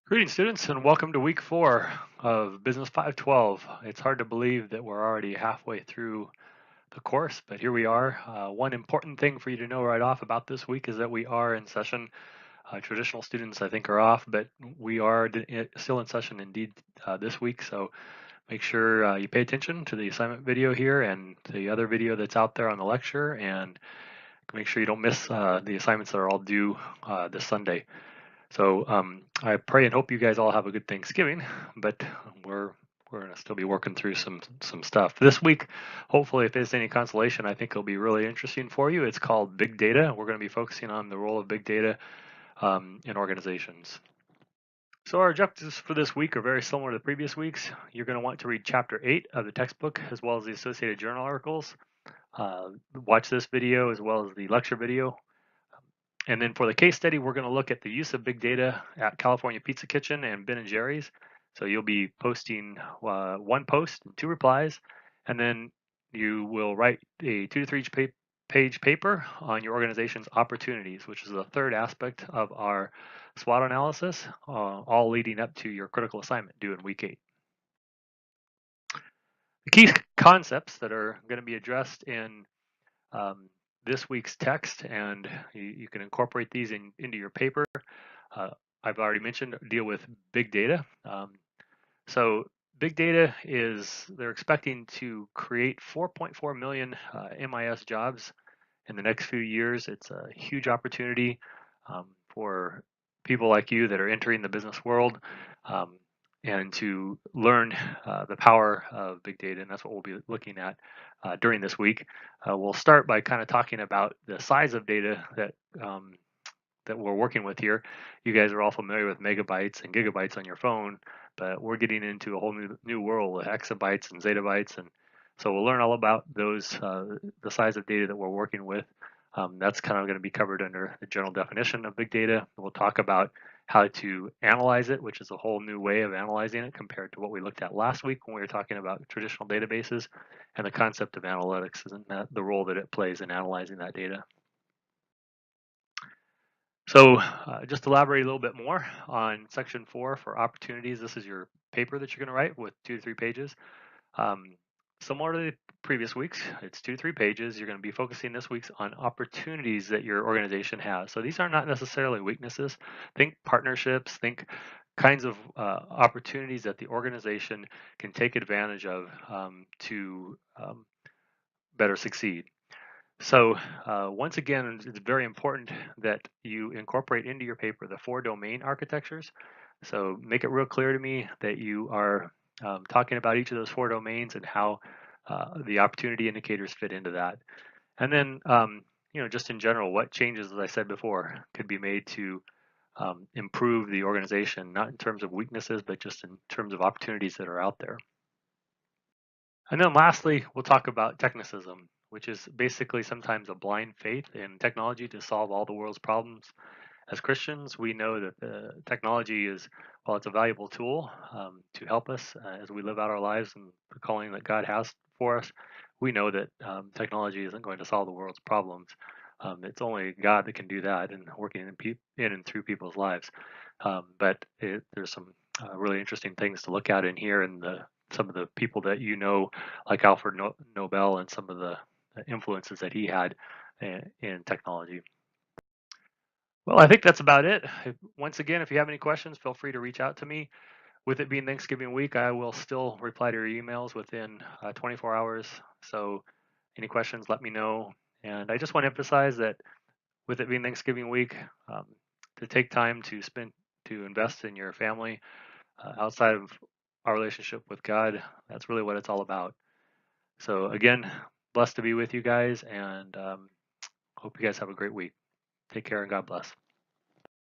Greetings, students, and welcome to week 4 of Business 512. It's hard to believe that we're already halfway through the course, but here we are. One important thing for you to know right off about this week is that we are in session. Traditional students, I think, are off, but we are still in session indeed this week, so make sure you pay attention to the assignment video here and the other video that's out there on the lecture, and make sure you don't miss the assignments that are all due this Sunday. So I pray and hope you guys all have a good Thanksgiving, but we're going to still be working through some stuff this week. Hopefully, if it's any consolation, I think it'll be really interesting for you. It's called Big Data. We're going to be focusing on the role of big data in organizations. So our objectives for this week are very similar to the previous weeks. You're going to want to read Chapter 8 of the textbook as well as the associated journal articles. Watch this video as well as the lecture video. And then for the case study, we're going to look at the use of big data at California Pizza Kitchen and Ben & Jerry's. So you'll be posting one post and 2 replies, and then you will write a 2 to 3 page paper on your organization's opportunities, which is the third aspect of our SWOT analysis, all leading up to your critical assignment due in week 8. The key concepts that are going to be addressed in this week's text, and you can incorporate these into your paper. I've already mentioned deal with big data. So big data is, they're expecting to create 4.4 million MIS jobs in the next few years. It's a huge opportunity for people like you that are entering the business world and to learn the power of big data, and that's what we'll be looking at during this week. We'll start by kind of talking about the size of data that that we're working with here. You guys are all familiar with megabytes and gigabytes on your phone, but we're getting into a whole new world with exabytes and zettabytes, and so we'll learn all about those, the size of data that we're working with. That's kind of going to be covered under the general definition of big data. We'll talk about how to analyze it, which is a whole new way of analyzing it compared to what we looked at last week when we were talking about traditional databases, and the concept of analytics and the role that it plays in analyzing that data. So just elaborate a little bit more on section 4 for opportunities. This is your paper that you're going to write with 2 to 3 pages. Similar to the previous weeks, it's 2 to 3 pages. You're going to be focusing this week on opportunities that your organization has. So these are not necessarily weaknesses. Think partnerships, think kinds of opportunities that the organization can take advantage of to better succeed. So once again, it's very important that you incorporate into your paper the 4 domain architectures. So make it real clear to me that you are talking about each of those 4 domains and how the opportunity indicators fit into that. And then, just in general, what changes, as I said before, could be made to improve the organization, not in terms of weaknesses, but just in terms of opportunities that are out there. And then lastly, we'll talk about Techni Sysm, which is basically sometimes a blind faith in technology to solve all the world's problems. As Christians, we know that the technology is, well, it's a valuable tool to help us as we live out our lives and the calling that God has for us. We know that technology isn't going to solve the world's problems. It's only God that can do that, and working in and through people's lives. But there's some really interesting things to look at in here, and some of the people that you know, like Alfred Nobel, and some of the influences that he had in technology. Well, I think that's about it. Once again, if you have any questions, feel free to reach out to me. With it being Thanksgiving week, I will still reply to your emails within 24 hours. So any questions, let me know. And I just want to emphasize that with it being Thanksgiving week, to take time to invest in your family outside of our relationship with God, that's really what it's all about. So again, blessed to be with you guys, and hope you guys have a great week. Take care and God bless.